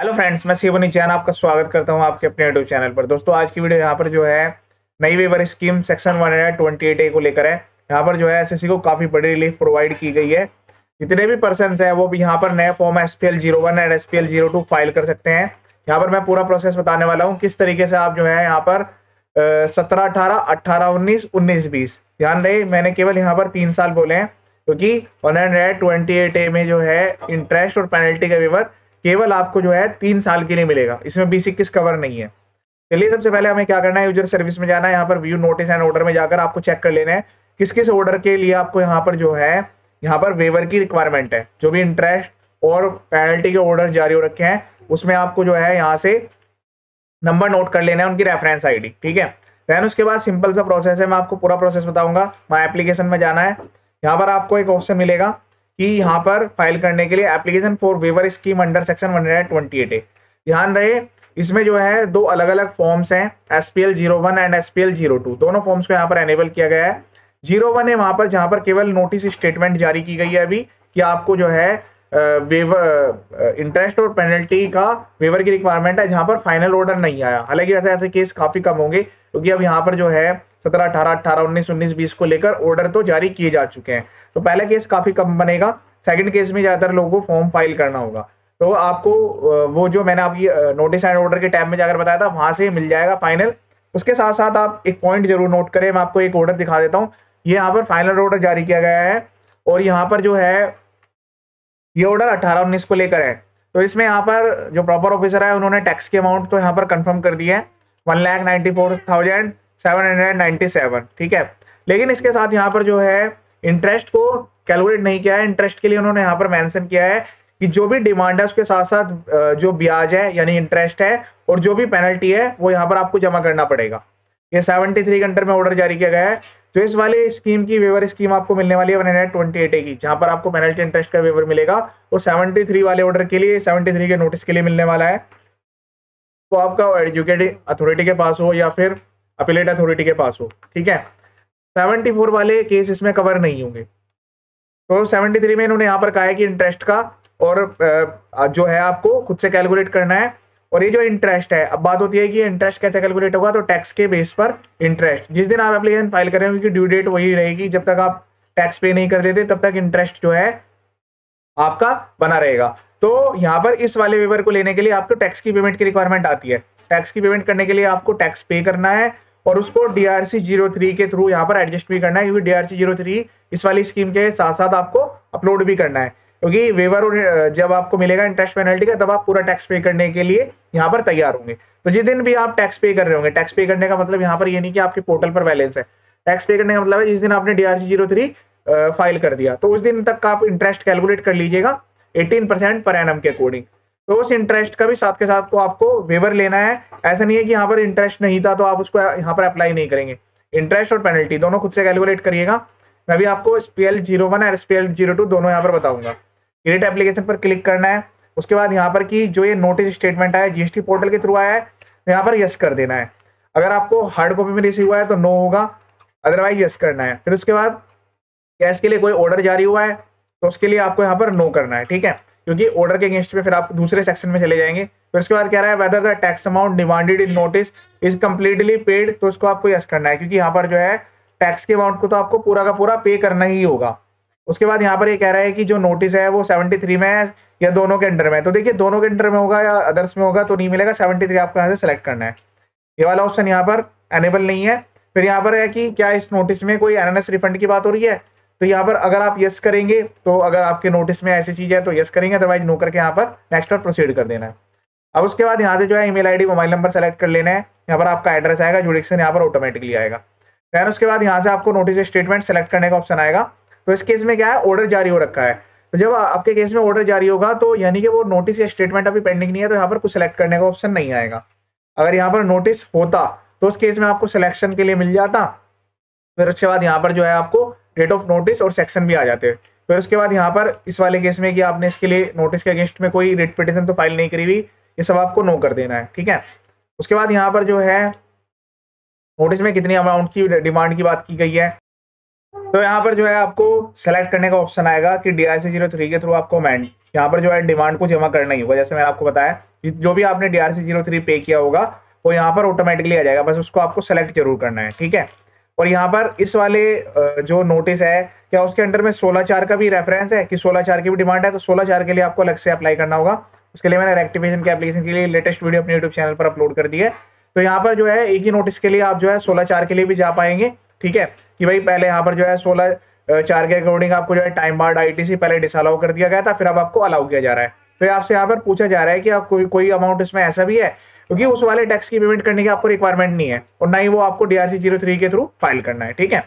Hello friends, मैं शिवनी जैन आपका स्वागत करता हूं आपके अपने यूट्यूब चैनल पर। दोस्तों, आज की वीडियो यहाँ पर जो है नई वेवर स्कीम सेक्शन 128A को लेकर है। यहाँ पर जो है एसएससी को काफी बड़ी रिलीफ प्रोवाइड की गई है। जितने भी पर्सन है वो भी यहाँ पर नए form SPL01 and SPL02 file कर सकते हैं। यहाँ पर मैं पूरा प्रोसेस बताने वाला हूँ किस तरीके से आप जो है यहाँ पर 17, 18, 18, 19, 19, 20। ध्यान रहे, मैंने केवल यहाँ पर 3 साल बोले हैं क्योंकि 128A में जो है इंटरेस्ट और पेनल्टी का वेवर केवल आपको जो है 3 साल के लिए मिलेगा। इसमें 20-21 कवर नहीं है। चलिए, सबसे पहले हमें क्या करना है, यूजर सर्विस में जाना है। यहाँ पर व्यू नोटिस एंड ऑर्डर में जाकर आपको चेक कर लेना है किस किस ऑर्डर के लिए आपको यहाँ पर जो है यहाँ पर वेवर की रिक्वायरमेंट है। जो भी इंटरेस्ट और पेनल्टी के ऑर्डर जारी हो रखे हैं उसमें आपको जो है यहाँ से नंबर नोट कर लेना है, उनकी रेफरेंस आईडी। ठीक है। देन उसके बाद सिंपल सा प्रोसेस है, मैं आपको पूरा प्रोसेस बताऊंगा। माई एप्लीकेशन में जाना है। यहाँ पर आपको एक ऑप्शन मिलेगा कि यहाँ पर फाइल करने के लिए application for waiver scheme under section 128A। ध्यान रहे, इसमें जो है 2 अलग अलग फॉर्म्स हैं, SPL01 एंड SPL02। दोनों फॉर्म्स को यहाँ पर एनेबल किया गया है। 01 है वहां पर जहां पर केवल नोटिस स्टेटमेंट जारी की गई है अभी कि आपको जो है वेवर इंटरेस्ट और पेनल्टी का वेवर की रिक्वायरमेंट है, जहां पर फाइनल ऑर्डर नहीं आया। हालांकि वैसे ऐसे केस काफी कम होंगे क्योंकि अब यहाँ पर जो है 17, 18, 18, 19, 19, 20 को लेकर ऑर्डर तो जारी किए जा चुके हैं। तो पहला केस काफी कम बनेगा। सेकंड केस में ज्यादातर लोगों को फॉर्म फाइल करना होगा। तो आपको वो जो मैंने आपकी नोटिस एंड ऑर्डर के टैब में जाकर बताया था वहां से मिल जाएगा फाइनल। उसके साथ साथ आप एक पॉइंट जरूर नोट करें, मैं आपको एक ऑर्डर दिखा देता हूँ। ये यहाँ पर फाइनल ऑर्डर जारी किया गया है और यहाँ पर जो है ये ऑर्डर 18-19 को लेकर है। तो इसमें यहाँ पर जो प्रॉपर ऑफिसर है उन्होंने टैक्स के अमाउंट तो यहाँ पर कंफर्म कर दिया है, 1,94,797। ठीक है। लेकिन इसके साथ यहाँ पर जो है इंटरेस्ट को कैलकुलेट नहीं किया है। इंटरेस्ट के लिए उन्होंने यहाँ पर मेंशन किया है कि जो भी डिमांड है उसके साथ साथ जो ब्याज है यानी इंटरेस्ट है और जो भी पेनल्टी है वो यहाँ पर आपको जमा करना पड़ेगा। ये 73 के अंडर में ऑर्डर जारी किया गया है। जो इस वाले स्कीम की वेवर स्कीम आपको मिलने वाली है 128A की, जहां पर आपको पेनल्टी इंटरेस्ट का वेवर मिलेगा, वो 73 वाले ऑर्डर के लिए, 73 के नोटिस के लिए मिलने वाला है। तो आपका एजुकेटिंग अथॉरिटी के पास हो या फिर अपीलेट अथॉरिटी के पास हो। ठीक है। 74 वाले केस इसमें कवर नहीं होंगे। तो 73 में इन्होंने यहाँ पर कहा है कि इंटरेस्ट का और जो है आपको खुद से कैलकुलेट करना है। और ये जो इंटरेस्ट है, अब बात होती है कि इंटरेस्ट कैसे कैलकुलेट होगा, तो टैक्स के बेस पर इंटरेस्ट जिस दिन आप एप्लीकेशन फाइल करेंगे क्योंकि ड्यू डेट वही रहेगी, जब तक आप टैक्स पे नहीं कर देते तब तक इंटरेस्ट जो है आपका बना रहेगा। तो यहाँ पर इस वाले वेवर को लेने के लिए आपको टैक्स की पेमेंट की रिक्वायरमेंट आती है। टैक्स की पेमेंट करने के लिए आपको टैक्स पे करना है और उसको DRC03 के थ्रू यहाँ पर एडजस्ट भी करना है, क्योंकि DRC03 इस वाली स्कीम के साथ साथ आपको अपलोड भी करना है। क्योंकि वेवर जब आपको मिलेगा इंटरेस्ट पेनल्टी का, तब आप पूरा टैक्स पे करने के लिए यहाँ पर तैयार होंगे। तो जिस दिन भी आप टैक्स पे कर रहे होंगे, टैक्स पे करने का मतलब यहाँ पर ये नहीं कि आपके पोर्टल पर बैलेंस है। टैक्स पे करने का मतलब है जिस दिन आपने DRC03 फाइल कर दिया तो उस दिन तक का आप इंटरेस्ट कैलकुलेट कर लीजिएगा 18% पर एनम के अकॉर्डिंग। तो उस इंटरेस्ट का भी साथ के साथ को आपको वेवर लेना है। ऐसा नहीं है कि यहाँ पर इंटरेस्ट नहीं था तो आप उसको यहाँ पर अप्लाई नहीं करेंगे। इंटरेस्ट और पेनल्टी दोनों खुद से कैलकुलेट करिएगा। मैं भी आपको SPL01 और SPL02 दोनों यहाँ पर बताऊंगा। क्रिएट एप्लीकेशन पर क्लिक करना है। उसके बाद यहाँ पर की जो ये नोटिस स्टेटमेंट आया GST पोर्टल के थ्रू आया है, तो यहाँ पर यस कर देना है। अगर आपको हार्ड कॉपी में रिसीव हुआ है तो नो होगा, अदरवाइज यस करना है। फिर उसके बाद कैश के लिए कोई ऑर्डर जारी हुआ है तो उसके लिए आपको यहाँ पर नो करना है। ठीक है। क्योंकि ऑर्डर के अगेंस्ट पे फिर आप दूसरे सेक्शन में चले जाएंगे। फिर उसके बाद कह रहा है whether the tax amount demanded in notice is completely paid, तो उसको आपको यस करना है क्योंकि यहाँ पर जो है टैक्स के अमाउंट को तो आपको पूरा का पूरा पे करना ही होगा। उसके बाद यहाँ पर ये कह रहा है कि जो नोटिस है वो 73 में है या दोनों के अंडर में है। तो देखिए, दोनों के अंडर में होगा या अदर्स में होगा तो नहीं मिलेगा। 73 आपको यहाँ से सेलेक्ट करना है। ये वाला ऑप्शन यहाँ पर एनेबल नहीं है। फिर यहाँ पर है कि क्या इस नोटिस में कोई NNS रिफंड की बात हो रही है, तो यहाँ पर अगर आप यस करेंगे तो अगर आपके नोटिस में ऐसी चीज है तो यस करेंगे, अदरवाइज नो करके यहाँ पर नेक्स्ट पर प्रोसीड कर देना है। अब उसके बाद यहाँ से जो है email ID mobile number select कर लेना है। यहाँ पर आपका एड्रेस आएगा, जुडिक्शन यहाँ पर ऑटोमेटिकली आएगा। फिर उसके बाद यहाँ से आपको नोटिस स्टेटमेंट सेलेक्ट करने का ऑप्शन आएगा। तो इस केस में क्या है, ऑर्डर जारी हो रखा है। तो जब आपके केस में ऑर्डर जारी होगा तो यानी कि वो नोटिस या स्टेटमेंट अभी पेंडिंग नहीं है, तो यहाँ पर कुछ सेलेक्ट करने का ऑप्शन नहीं आएगा। अगर यहाँ पर नोटिस होता तो उस केस में आपको सिलेक्शन के लिए मिल जाता। फिर उसके बाद यहाँ पर जो है आपको डेट ऑफ नोटिस और सेक्शन भी आ जाते हैं। फिर उसके बाद यहाँ पर इस वाले केस में कि आपने इसके लिए नोटिस के अगेंस्ट में कोई रिट पिटीशन तो फाइल नहीं करी हुई, ये सब आपको नो कर देना है। ठीक है। उसके बाद यहाँ पर जो है नोटिस में कितनी अमाउंट की डिमांड की बात की गई है, तो यहाँ पर जो है आपको सेलेक्ट करने का ऑप्शन आएगा कि DRC03 के थ्रू आपको अमाउंट यहाँ पर जो है डिमांड को जमा करना ही होगा। जैसे मैंने आपको बताया कि जो भी आपने DRC03 पे किया होगा वो यहाँ पर ऑटोमेटिकली आ जाएगा, बस उसको आपको सेलेक्ट जरूर करना है, ठीक है। और यहाँ पर इस वाले जो नोटिस है, क्या उसके अंडर में 16/4 का भी रेफरेंस है कि 16/4 की भी डिमांड है, तो 16/4 के लिए आपको अलग से अप्लाई करना होगा। उसके लिए मैंने रेक्टिफिकेशन के एप्लीकेशन के लिए लेटेस्ट वीडियो अपने यूट्यूब चैनल पर अपलोड कर दी है। तो यहाँ पर जो है एक ही नोटिस के लिए आप जो है 16/4 के लिए भी जा पाएंगे, ठीक है। कि भाई पहले यहाँ पर जो है 16/4 के अकॉर्डिंग आपको जो है टाइम बार्ड ITC पहले डिसअलाउ कर दिया गया था, फिर अब आपको अलाउ किया जा रहा है। तो आपसे यहाँ पर पूछा जा रहा है कि आप कोई अमाउंट इसमें ऐसा भी है, क्योंकि उस वाले टैक्स की पेमेंट करने की आपको रिक्वायरमेंट नहीं है और ना ही वो आपको DRC03 के थ्रू फाइल करना है, ठीक है।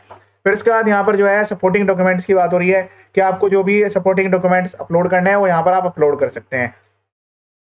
फिर उसके बाद यहाँ पर जो है सपोर्टिंग डॉक्यूमेंट्स की बात हो रही है कि आपको जो भी सपोर्टिंग डॉक्यूमेंट्स अपलोड करने हैं वो यहाँ पर आप अपलोड कर सकते हैं।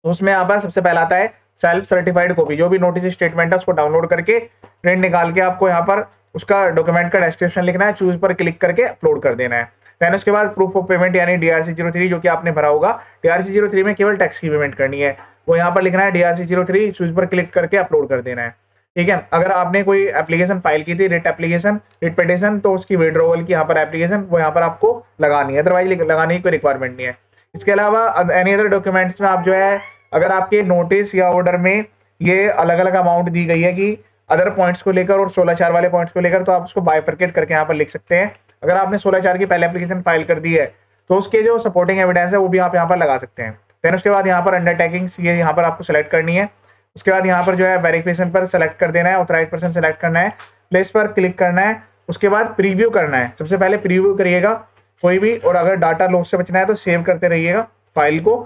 तो उसमें यहाँ पर सबसे पहला आता है सेल्फ सर्टिफाइड कॉपी, जो भी नोटिस स्टेटमेंट है उसको डाउनलोड करके प्रिंट निकाल के आपको यहाँ पर उसका डॉक्यूमेंट का डिस्क्रिप्शन लिखना है, चूज पर क्लिक करके अपलोड कर देना है। देन उसके बाद प्रूफ ऑफ पेमेंट यानी DRC03 जो कि आपने भरा होगा, DRC03 में केवल टैक्स की पेमेंट करनी है, वो यहाँ पर लिखना है DRC03, चूज पर क्लिक करके अपलोड कर देना है, ठीक है। अगर आपने कोई एप्लीकेशन फाइल की थी, रिट एप्लीकेशन, रिट पिटीशन, तो उसकी विड्रॉवल की यहाँ पर एप्लीकेशन वो यहाँ पर आपको लगानी है, अदरवाइज लगाने की कोई रिक्वायरमेंट नहीं है। इसके अलावा एनी अदर डॉक्यूमेंट्स में आप जो है अगर आपके नोटिस या ऑर्डर में ये अलग अलग अमाउंट दी गई है कि अदर पॉइंट्स को लेकर और 16/4 वाले पॉइंट्स को लेकर, तो आप उसको बाइफरकेट करके यहाँ पर लिख सकते हैं। अगर आपने 16/4 की पहले एप्लीकेशन फाइल कर दी है तो उसके जो सपोर्टिंग एविडेंस है वो भी आप यहाँ पर लगा सकते हैं। देन उसके बाद यहाँ पर अंडरटेकिंग ये यहाँ पर आपको सेलेक्ट करनी है। उसके बाद यहाँ पर जो है वेरिफिकेशन पर सेलेक्ट कर देना है, ऑथराइज्ड पर्सन सेलेक्ट करना है, प्लेस पर क्लिक करना है। उसके बाद प्रीव्यू करना है, सबसे पहले प्रीव्यू करिएगा कोई भी, और अगर डाटा लॉस से बचना है तो सेव करते रहिएगा फाइल को।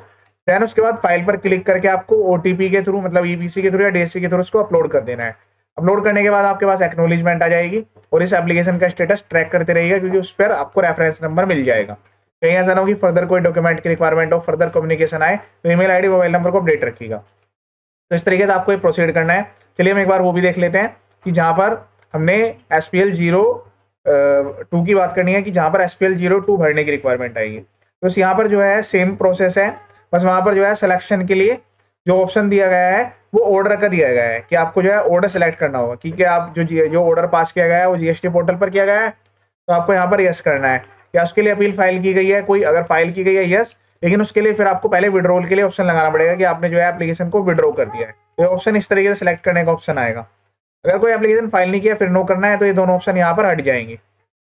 देन उसके बाद फाइल पर क्लिक करके आपको OTP के थ्रू, मतलब EPC के थ्रू या DSC के थ्रू उसको अपलोड कर देना है। अपलोड करने के बाद आपके पास एक्नॉलेजमेंट आ जाएगी और इस एप्लीकेशन का स्टेटस ट्रैक करते रहिएगा, क्योंकि उस पर आपको रेफरेंस नंबर मिल जाएगा। कहीं ऐसा ना हो कि फर्दर कोई डॉक्यूमेंट की रिक्वायरमेंट हो, फर्दर कम्युनिकेशन आए, तो ईमेल ID मोबाइल नंबर को अपडेट रखिएगा। तो इस तरीके से आपको ये प्रोसीड करना है। चलिए हम एक बार वो भी देख लेते हैं कि जहाँ पर हमने SPL 02 की बात करनी है, कि जहाँ पर SPL 02 भरने की रिक्वायरमेंट आएगी। तो यहाँ पर जो है सेम प्रोसेस है, बस वहाँ पर जो है सिलेक्शन के लिए जो ऑप्शन दिया गया है वो ऑर्डर का दिया गया है कि आपको जो है ऑर्डर सेलेक्ट करना होगा, क्योंकि आप जो ऑर्डर पास किया गया है वो GST पोर्टल पर किया गया है, तो आपको यहाँ पर यस करना है। या उसके लिए अपील फाइल की गई है कोई, अगर फाइल की गई है यस, लेकिन उसके लिए फिर आपको पहले विड्रॉल के लिए ऑप्शन लगाना पड़ेगा कि आपने जो है एप्लीकेशन को विड्रॉ कर दिया है। तो ये ऑप्शन इस तरीके से सिलेक्ट करने का ऑप्शन आएगा। अगर कोई एप्लीकेशन फाइल नहीं किया फिर नो करना है, तो ये दोनों ऑप्शन यहाँ पर हट जाएंगे।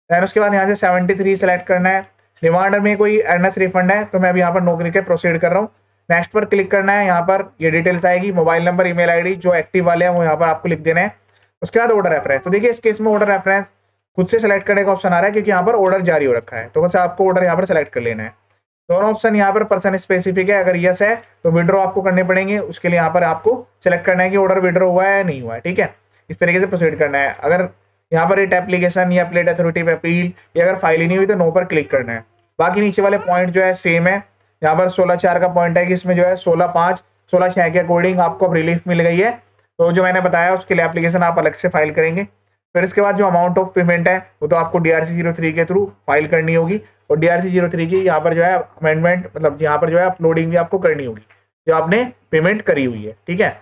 दैन उसके बाद यहाँ से 73 सेलेक्ट करना है। रिमांडर में कोई अर्नस रिफंड है तो मैं अभी यहाँ पर नो करके प्रोसीड कर रहा हूँ। नेक्स्ट पर क्लिक करना है, यहाँ पर ये डिटेल्स आएगी, मोबाइल नंबर, ईमेल ID जो एक्टिव वाले हैं वो यहाँ पर आपको लिख देना है। उसके बाद ऑर्डर रेफरेंस, तो देखिए इस केस में ऑर्डर रेफरेंस खुद से सेलेक्ट करने का ऑप्शन आ रहा है, क्योंकि यहाँ पर ऑर्डर जारी हो रखा है, तो बस आपको ऑर्डर यहाँ पर सेलेक्ट कर लेना है। दोनों ऑप्शन यहाँ पर पर्सन स्पेसिफिक है, अगर यस है तो विड्रॉ आपको करने पड़ेंगे, उसके लिए यहाँ पर आपको सेलेक्ट करना है कि ऑर्डर विड्रॉ हुआ है या नहीं हुआ है, ठीक है। इस तरीके से प्रोसीड करना है। अगर यहाँ पर रेट एप्लीकेशन या प्लेट अथॉरिटी पे अपील या अगर फाइल ही नहीं हुई तो नो पर क्लिक करना है। बाकी नीचे वाले पॉइंट जो है सेम है। यहाँ पर 16/4 का पॉइंट है कि इसमें जो है 16/5 16/6 के अकॉर्डिंग आपको रिलीफ मिल गई है, तो जो मैंने बताया उसके लिए एप्लीकेशन आप अलग से फाइल करेंगे। फिर इसके बाद जो अमाउंट ऑफ पेमेंट है वो तो आपको DRC03 के थ्रू फाइल करनी होगी, और DRC03 की यहाँ पर जो है अमेंडमेंट, मतलब यहाँ पर जो है अपलोडिंग भी आपको करनी होगी जो आपने पेमेंट करी हुई है, ठीक है।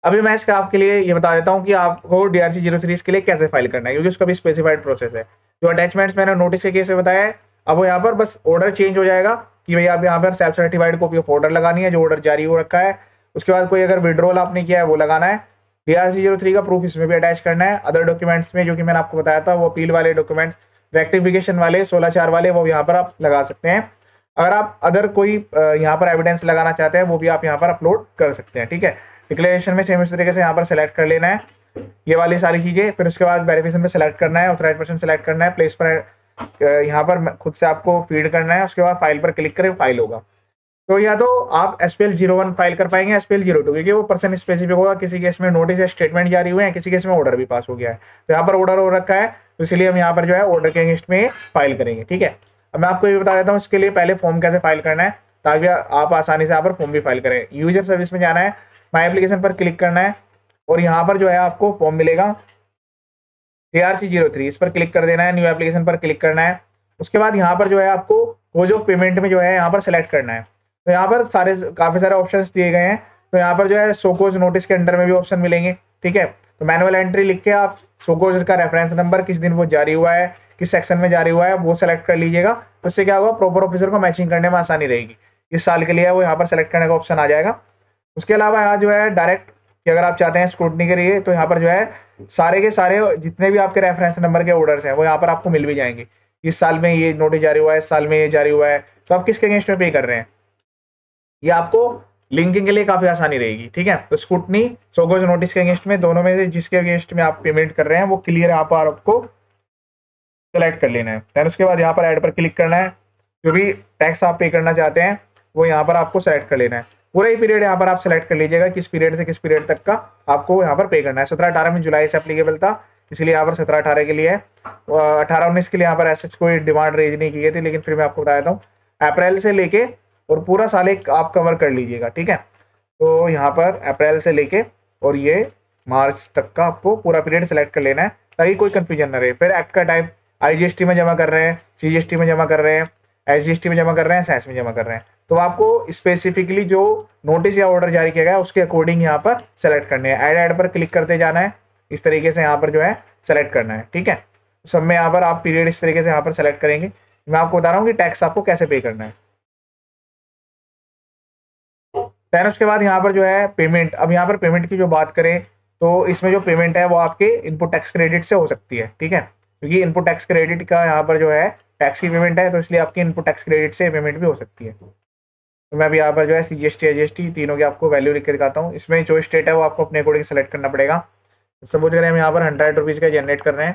अभी मैं इसका आपके लिए ये बता देता हूँ कि आपको DRC03 इसके लिए कैसे फाइल करना है, क्योंकि उसका भी स्पेसिफाइड प्रोसेस है। जो अटैचमेंट्स मैंने नोटिस के केस में बताया है, अब वो यहाँ पर बस ऑर्डर चेंज हो जाएगा कि भाई आप यहाँ पर self certified copy of order लगानी है, जो ऑर्डर जारी हो रखा है। उसके बाद कोई अगर विड्रॉल आपने किया है वो लगाना है। DRC03 का प्रूफ इसमें भी अटैच करना है। अदर डॉक्यूमेंट्स में जो कि मैंने आपको बताया था वो अपील वाले डॉक्यूमेंट्स, रेक्टिफिकेशन वाले 16/4 वाले, वो यहाँ पर आप लगा सकते हैं। अगर आप अदर कोई यहाँ पर एविडेंस लगाना चाहते हैं वो भी आप यहाँ पर अपलोड कर सकते हैं, ठीक है। डिक्लेरेशन में सेम इस तरीके से यहाँ पर सेलेक्ट कर लेना है ये वाली सारी चीज़ें। फिर उसके बाद वेरिफिकेशन पे सेलेक्ट करना है, ऑथराइज्ड पर्सन सेलेक्ट करना है, प्लेस पर यहाँ पर खुद से आपको फीड करना है। उसके बाद फाइल पर क्लिक करें, फाइल होगा। तो या तो आप SPL 01 फाइल कर पाएंगे, SPL 02, क्योंकि वो पर्सन स्पेसिफिक होगा। किसी केस में नोटिस या स्टेटमेंट जारी हुए हैं, किसी केस में ऑर्डर भी पास हो गया है, तो यहाँ पर ऑर्डर हो रखा है, तो इसलिए हम यहाँ पर जो है ऑर्डर के अगेंस्ट में फाइल करेंगे, ठीक है। अब मैं आपको ये बता देता हूँ इसके लिए पहले फॉर्म कैसे फाइल करना है, ताकि आप आसानी से यहाँ पर फॉर्म भी फाइल करें। यूजर सर्विस में जाना है, माई एप्लीकेशन पर क्लिक करना है, और यहाँ पर जो है आपको फॉर्म मिलेगा DRC03, इस पर क्लिक कर देना है। न्यू एप्लीकेशन पर क्लिक करना है। उसके बाद यहाँ पर जो है आपको वो जो पेमेंट में जो है यहाँ पर सेलेक्ट करना है। तो यहाँ पर काफ़ी सारे ऑप्शंस दिए गए हैं। तो यहाँ पर जो है शोकोज नोटिस के अंडर में भी ऑप्शन मिलेंगे, ठीक है। तो मैनुअल एंट्री लिख के आप शोकोज का रेफरेंस नंबर, किस दिन वो जारी हुआ है, किस सेक्शन में जारी हुआ है वो सेलेक्ट कर लीजिएगा। तो उससे क्या होगा, प्रॉपर ऑफिसर को मैचिंग करने में आसानी रहेगी। इस साल के लिए वो यहाँ पर सेलेक्ट करने का ऑप्शन आ जाएगा। उसके अलावा यहाँ जो है डायरेक्ट कि अगर आप चाहते हैं स्क्रूटनी के लिए, तो यहाँ पर जो है सारे के सारे जितने भी आपके रेफरेंस नंबर के ऑर्डर्स हैं वो यहाँ पर आपको मिल भी जाएंगे। इस साल में ये नोटिस जारी हुआ है, इस साल में ये जारी हुआ है, तो आप किसके अगेंस्ट में पे कर रहे हैं, ये आपको लिंकिंग के लिए काफी आसानी रहेगी। ठीक है, तो स्क्रूटनी सोगोज नोटिस के अगेंस्ट में, दोनों में से जिसके अगेंस्ट में आप पेमेंट कर रहे हैं वो क्लियर यहाँ पर आपको सेलेक्ट कर लेना है। देन उसके बाद यहाँ पर ऐड पर क्लिक करना है। जो भी टैक्स आप पे करना चाहते हैं वो यहाँ पर आपको सेलेक्ट कर लेना है। पूरा ही पीरियड यहाँ पर आप सेलेक्ट कर लीजिएगा, किस पीरियड से किस पीरियड तक का आपको यहाँ पर पे करना है। 17-18 में जुलाई से एप्लीकेबल था, इसलिए यहाँ पर 17-18 के लिए है। 18-19 के लिए यहाँ पर ऐसे कोई डिमांड रेज नहीं की गई थी, लेकिन फिर मैं आपको बता देता हूँ अप्रैल से लेके और पूरा साल एक आप कवर कर लीजिएगा। ठीक है, तो यहाँ पर अप्रैल से लेके और ये मार्च तक का आपको पूरा पीरियड सेलेक्ट कर लेना है, ताकि कोई कंफ्यूजन ना रहे। फिर एक्ट का टाइप IGST में जमा कर रहे हैं, CGST में जमा कर रहे हैं, SGST में जमा कर रहे हैं, सेस में जमा कर रहे हैं, तो आपको स्पेसिफिकली जो नोटिस या ऑर्डर जारी किया गया है उसके अकॉर्डिंग यहाँ पर सेलेक्ट करने हैं। ऐड पर क्लिक करते जाना है, इस तरीके से यहाँ पर जो है सेलेक्ट करना है। ठीक है, सब में यहाँ पर आप पीरियड इस तरीके से यहाँ पर सेलेक्ट करेंगे। मैं आपको बता रहा हूँ कि टैक्स आपको कैसे पे करना है। देन उसके बाद यहाँ पर जो है पेमेंट, अब यहाँ पर पेमेंट की जो बात करें तो इसमें जो पेमेंट है वो आपके इनपुट टैक्स क्रेडिट से हो सकती है। ठीक है, क्योंकि इनपुट टैक्स क्रेडिट का यहाँ पर जो है टैक्स की पेमेंट है, तो इसलिए आपकी इनपुट टैक्स क्रेडिट से पेमेंट भी हो सकती है। तो मैं अभी यहाँ पर जो है CGST IGST तीनों की आपको वैल्यू लिख के दिखाता हूँ। इसमें जो स्टेट है वो आपको अपने अकॉर्डिंग सेलेक्ट करना पड़ेगा। सपोज करें हम यहाँ पर 100 रुपीज़ का जनरेट कर रहे हैं,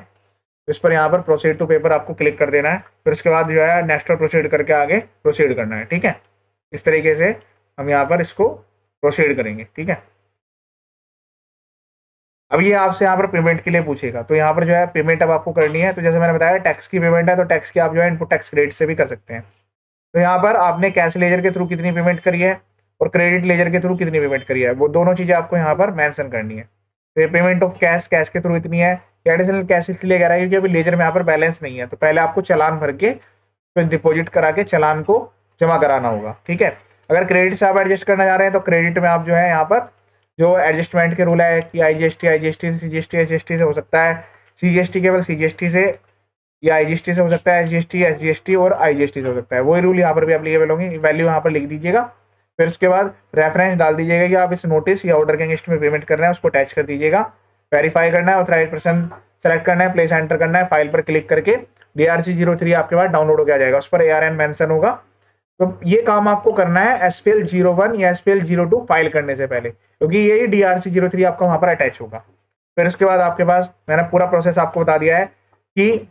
तो इस पर यहाँ पर प्रोसीड टू पेपर आपको क्लिक कर देना है। फिर उसके बाद जो है नेक्स्ट पर प्रोसीड करके आगे प्रोसीड करना है। ठीक है, इस तरीके से हम यहाँ पर इसको प्रोसीड करेंगे। ठीक है, अब ये आपसे यहाँ पर पेमेंट के लिए पूछेगा, तो यहाँ पर जो है पेमेंट अब आपको करनी है। तो जैसे मैंने बताया टैक्स की पेमेंट है, तो टैक्स की आप जो है इनपुट टैक्स क्रेडिट से भी कर सकते हैं। तो यहाँ पर आपने कैश लेजर के थ्रू कितनी पेमेंट करी है और क्रेडिट लेजर के थ्रू कितनी पेमेंट करी है, वो दोनों चीज़ें आपको यहाँ पर मेंशन करनी है। तो ये पेमेंट ऑफ कैश, कैश के थ्रू इतनी है। एडिशनल कैश इसलिए कह रहा है क्योंकि अभी लेजर में यहाँ पर बैलेंस नहीं है, तो पहले आपको चालान भर के फिर डिपॉजिट करा के चालान को जमा कराना होगा। ठीक है, अगर क्रेडिट से आप एडजस्ट करना चाह रहे हैं तो क्रेडिट में आप जो है यहाँ पर जो एडजस्टमेंट के रूल है कि IGST से, CGST SGST से हो सकता है, CGST केवल CGST से या IGST से हो सकता है, SGST SGST और IGST से हो सकता है, वही रूल यहाँ पर भी एप्लीकेबल होंगे। वैल्यू यहाँ पर लिख दीजिएगा, फिर उसके बाद रेफरेंस डाल दीजिएगा कि आप इस नोटिस या ऑर्डर के अगेंस्ट में पेमेंट कर रहे हैं, उसको अटैच कर दीजिएगा। वेरीफाई करना है, ऑथराइज्ड पर्सन सेलेक्ट करना है, प्लेस एंटर करना है, फाइल पर क्लिक करके DRC 03 आपके पास डाउनलोड हो जाएगा, उस पर ARN मेंशन होगा। तो ये काम आपको करना है SPL 01 या SPL 02 फाइल करने से पहले, क्योंकि यही DRC 03 आपका वहां पर अटैच होगा। फिर उसके बाद आपके पास मैंने पूरा प्रोसेस आपको बता दिया है कि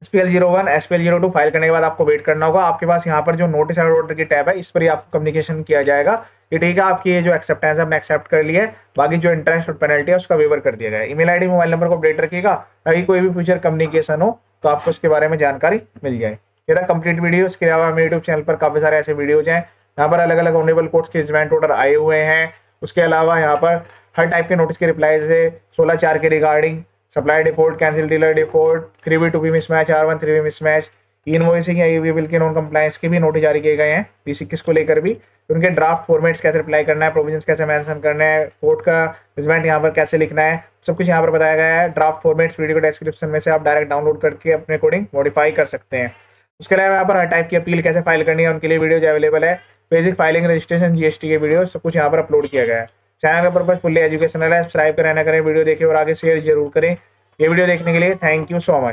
SPL 01 SPL 02 फाइल करने के बाद आपको वेट करना होगा। आपके पास यहाँ पर जो नोटिस एंड ऑर्डर की टैब है इस पर ही आपको कम्युनिकेशन किया जाएगा कि ठीक है आपकी ये जो एक्सेप्टेंस है हमने एक्सेप्ट कर लिया है, बाकी जो इंटरेस्ट और पेनल्टी है उसका वेवर कर दिया गया है। ईमेल ID मोबाइल नंबर को अपडेट रखिएगा ताकि कोई भी फ्यूचर कम्युनिकेशन हो तो आपको उसके बारे में जानकारी मिल जाए। ये रहा कंप्लीट वीडियो। इसके अलावा मेरे यूट्यूब चैनल पर काफी सारे ऐसे वीडियोज हैं, यहाँ पर अलग अलग ऑनरेबल कोर्ट्स के जजमेंट ऑर्डर आए हुए हैं। उसके अलावा यहाँ पर हर टाइप के नोटिस के रिप्लाईज है, 16/4 के regarding supply default, cancel dealer default, 3B2B mismatch, R1 3B mismatch, invoicing या EV बिल के नॉन कंप्लायंस के भी नोटिस जारी किए गए हैं P21 को लेकर भी। उनके ड्राफ्ट फॉर्मेट्स कैसे रिप्लाई करना है, प्रोविजंस कैसे मेंशन करना है, कोर्ट का जजमेंट यहाँ पर कैसे लिखना है, सब कुछ यहाँ पर बताया गया है। ड्राफ्ट फॉर्मेट्स वीडियो को डिस्क्रिप्शन में से आप डायरेक्ट डाउनलोड करके अपने अकॉर्डिंग मॉडिफाई कर सकते हैं। उसके अलावा यहाँ पर हर टाइप की अपील कैसे फाइल करनी है उनके लिए वीडियोज अवेलेबल है। बेसिक फाइलिंग, रजिस्ट्रेशन, GST के वीडियो सब कुछ यहाँ पर अपलोड किया गया है। चैनल का पर्पज फुल्ली एजुकेशनल है, सब्सक्राइब करें ना करें, वीडियो देखें और आगे शेयर जरूर करें। ये वीडियो देखने के लिए थैंक यू सो मच।